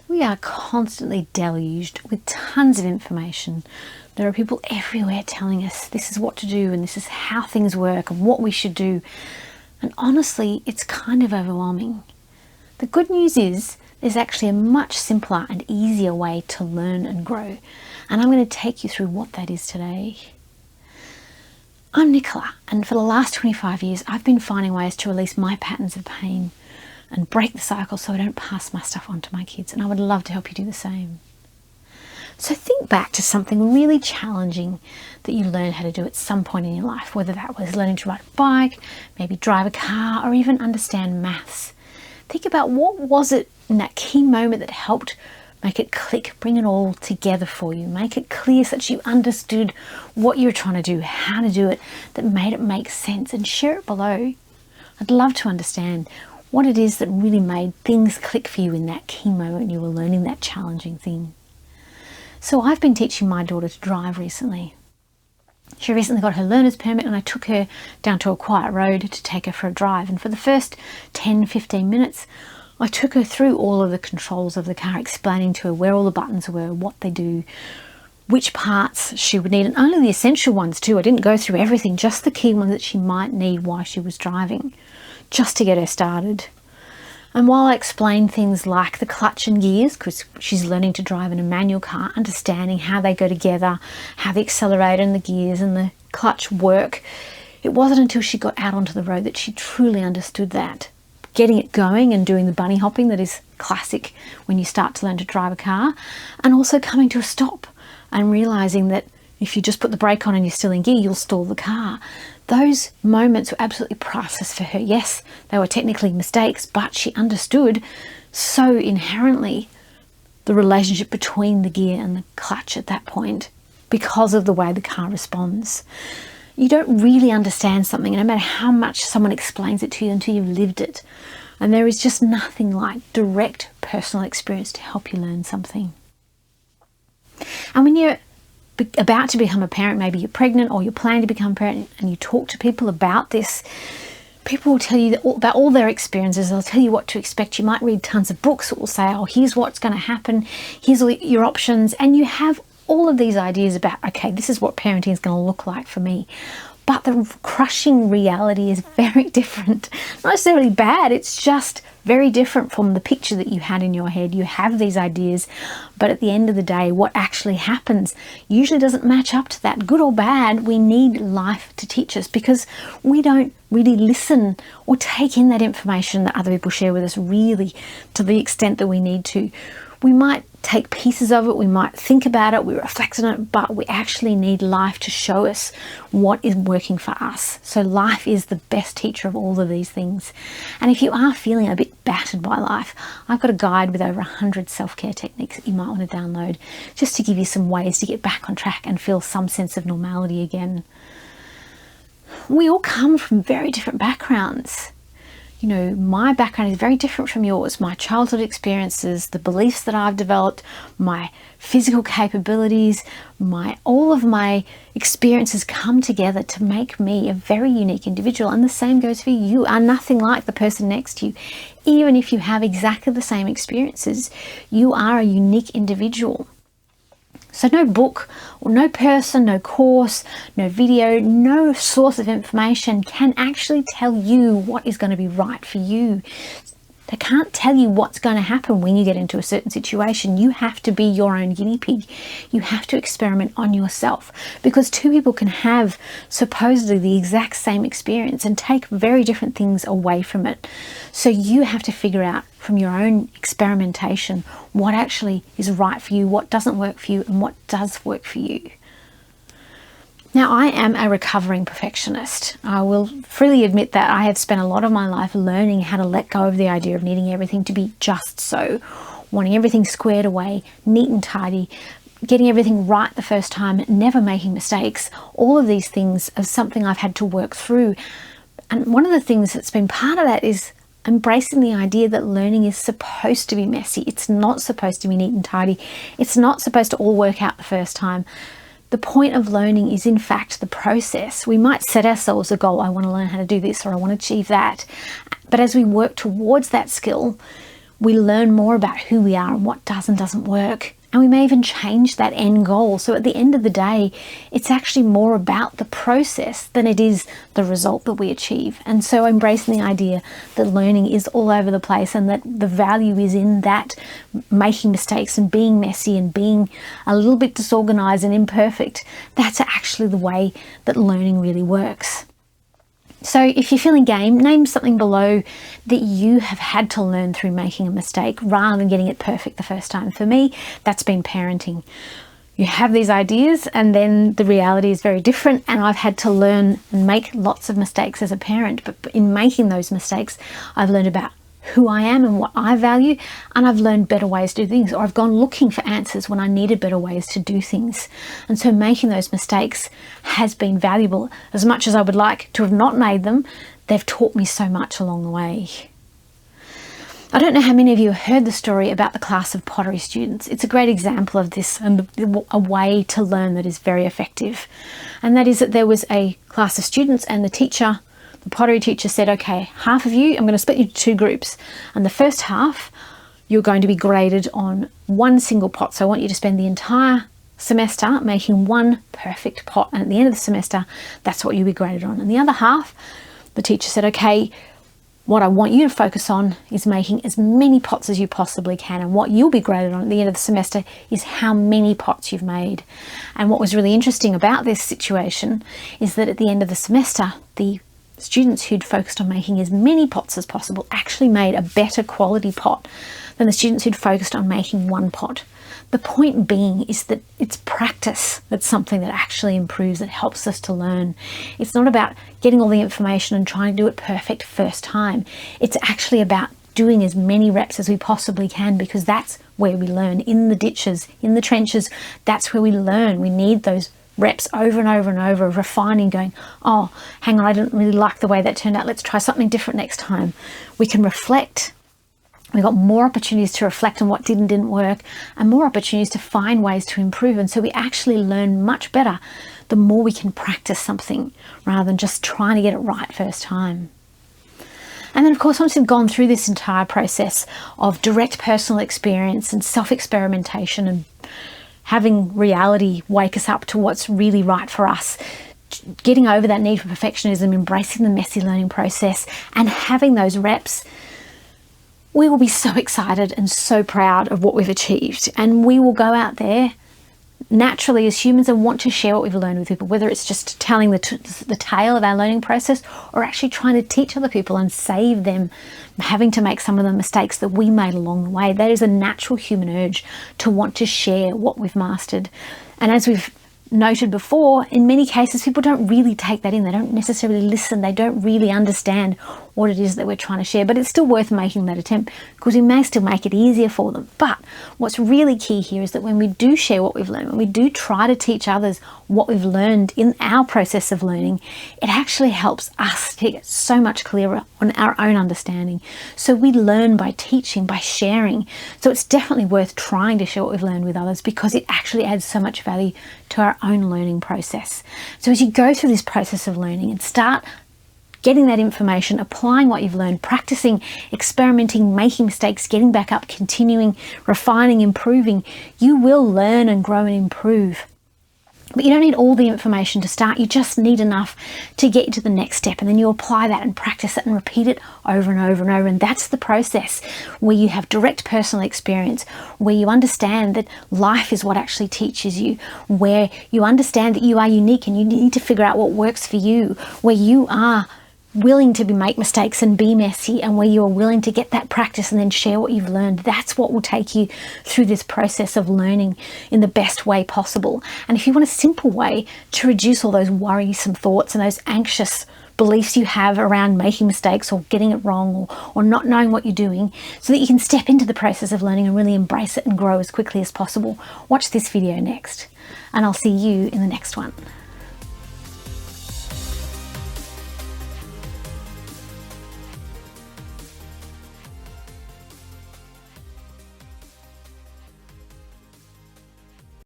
We are constantly deluged with tons of information. There are people everywhere telling us this is what to do and this is how things work and what we should do. And honestly, it's kind of overwhelming. The good news is there's actually a much simpler and easier way to learn and grow. And I'm going to take you through what that is today. I'm Nicola, and for the last 25 years, I've been finding ways to release my patterns of pain and break the cycle so I don't pass my stuff on to my kids. And I would love to help you do the same. So think back to something really challenging that you learned how to do at some point in your life, whether that was learning to ride a bike, maybe drive a car, or even understand maths. Think about what was it in that key moment that helped make it click, bring it all together for you, make it clear so that you understood what you were trying to do, how to do it, that made it make sense, and share it below. I'd love to understand what it is that really made things click for you in that key moment you were learning that challenging thing. So I've been teaching my daughter to drive recently. She recently got her learner's permit and I took her down to a quiet road to take her for a drive. And for the first 10-15 minutes, I took her through all of the controls of the car, explaining to her where all the buttons were, what they do, which parts she would need, and only the essential ones too. I didn't go through everything, just the key ones that she might need while she was driving, just to get her started. And while I explained things like the clutch and gears, because she's learning to drive in a manual car, understanding how they go together, how the accelerator and the gears and the clutch work, it wasn't until she got out onto the road that she truly understood that. Getting it going and doing the bunny hopping that is classic when you start to learn to drive a car, and also coming to a stop and realizing that if you just put the brake on and you're still in gear, you'll stall the car. Those moments were absolutely priceless for her. Yes, they were technically mistakes, but she understood so inherently the relationship between the gear and the clutch at that point because of the way the car responds. You don't really understand something, no matter how much someone explains it to you, until you've lived it. And there is just nothing like direct personal experience to help you learn something. And when you're about to become a parent, maybe you're pregnant or you're planning to become a parent, and you talk to people about this, people will tell you about all their experiences. They'll tell you what to expect. You might read tons of books that will say, oh, here's what's going to happen, here's all your options, and you have all of these ideas about, okay, this is what parenting is going to look like for me. But the crushing reality is very different. Not necessarily bad, it's just very different from the picture that you had in your head. You have these ideas, but at the end of the day, what actually happens usually doesn't match up to that. Good or bad, we need life to teach us, because we don't really listen or take in that information that other people share with us really to the extent that we need to. We might take pieces of it, we might think about it, we reflect on it, but we actually need life to show us what is working for us. So life is the best teacher of all of these things. And if you are feeling a bit battered by life, I've got a guide with over 100 self-care techniques that you might want to download, just to give you some ways to get back on track and feel some sense of normality again. We all come from very different backgrounds. You know, my background is very different from yours. My childhood experiences, the beliefs that I've developed, my physical capabilities, all of my experiences come together to make me a very unique individual. And the same goes for you. You are nothing like the person next to you. Even if you have exactly the same experiences, you are a unique individual. So no book or no person, no course, no video, no source of information can actually tell you what is going to be right for you. They can't tell you what's going to happen when you get into a certain situation. You have to be your own guinea pig. You have to experiment on yourself, because two people can have supposedly the exact same experience and take very different things away from it. So you have to figure out from your own experimentation what actually is right for you, what doesn't work for you, and what does work for you. Now, I am a recovering perfectionist. I will freely admit that I have spent a lot of my life learning how to let go of the idea of needing everything to be just so, wanting everything squared away, neat and tidy, getting everything right the first time, never making mistakes. All of these things are something I've had to work through. And one of the things that's been part of that is embracing the idea that learning is supposed to be messy. It's not supposed to be neat and tidy. It's not supposed to all work out the first time. The point of learning is, in fact, the process. We might set ourselves a goal. I want to learn how to do this, or I want to achieve that. But as we work towards that skill, We learn more about who we are and what does and doesn't work. And we may even change that end goal. So at the end of the day, it's actually more about the process than it is the result that we achieve. And so embracing the idea that learning is all over the place and that the value is in that making mistakes and being messy and being a little bit disorganized and imperfect, that's actually the way that learning really works. So if you're feeling game, name something below that you have had to learn through making a mistake rather than getting it perfect the first time. For me, that's been parenting. You have these ideas and then the reality is very different, and I've had to learn and make lots of mistakes as a parent, but in making those mistakes, I've learned about who I am and what I value, and I've learned better ways to do things, or I've gone looking for answers when I needed better ways to do things. And so making those mistakes has been valuable. As much as I would like to have not made them, they've taught me so much along the way. I don't know how many of you have heard the story about the class of pottery students. It's a great example of this and a way to learn that is very effective. And that is that there was a class of students and the pottery teacher said, okay, half of you, I'm going to split you into two groups. And the first half, you're going to be graded on one single pot. So I want you to spend the entire semester making one perfect pot. And at the end of the semester, that's what you'll be graded on. And the other half, the teacher said, okay, what I want you to focus on is making as many pots as you possibly can. And what you'll be graded on at the end of the semester is how many pots you've made. And what was really interesting about this situation is that at the end of the semester, the students who'd focused on making as many pots as possible actually made a better quality pot than the students who'd focused on making one pot. The point being is that it's practice that's something that actually improves, that helps us to learn. It's not about getting all the information and trying to do it perfect first time. It's actually about doing as many reps as we possibly can, because that's where we learn. In the ditches, in the trenches, that's where we learn. We need those reps over and over and over, refining, going, oh, hang on, I didn't really like the way that turned out. Let's try something different next time. We can reflect. We've got more opportunities to reflect on what did and didn't work, and more opportunities to find ways to improve. And so we actually learn much better the more we can practice something rather than just trying to get it right first time. And then, of course, once we've gone through this entire process of direct personal experience and self-experimentation and having reality wake us up to what's really right for us, getting over that need for perfectionism, embracing the messy learning process, and having those reps, we will be so excited and so proud of what we've achieved. And we will go out there naturally as humans and want to share what we've learned with people, whether it's just telling the tale of our learning process or actually trying to teach other people and save them having to make some of the mistakes that we made along the way. That is a natural human urge to want to share what we've mastered. And as we've noted before, in many cases, people don't really take that in. They don't necessarily listen. They don't really understand what it is that we're trying to share, but it's still worth making that attempt because we may still make it easier for them. But what's really key here is that when we do share what we've learned, when we do try to teach others what we've learned in our process of learning, it actually helps us to get so much clearer on our own understanding. So we learn by teaching, by sharing. So it's definitely worth trying to share what we've learned with others because it actually adds so much value to our own learning process. So as you go through this process of learning and start getting that information, applying what you've learned, practicing, experimenting, making mistakes, getting back up, continuing, refining, improving, you will learn and grow and improve. But you don't need all the information to start. You just need enough to get you to the next step. And then you apply that and practice it and repeat it over and over and over. And that's the process where you have direct personal experience, where you understand that life is what actually teaches you, where you understand that you are unique and you need to figure out what works for you, where you are willing to make mistakes and be messy, and where you are willing to get that practice and then share what you've learned. That's what will take you through this process of learning in the best way possible. And if you want a simple way to reduce all those worrisome thoughts and those anxious beliefs you have around making mistakes or getting it wrong or not knowing what you're doing, so that you can step into the process of learning and really embrace it and grow as quickly as possible, watch this video next, and I'll see you in the next one.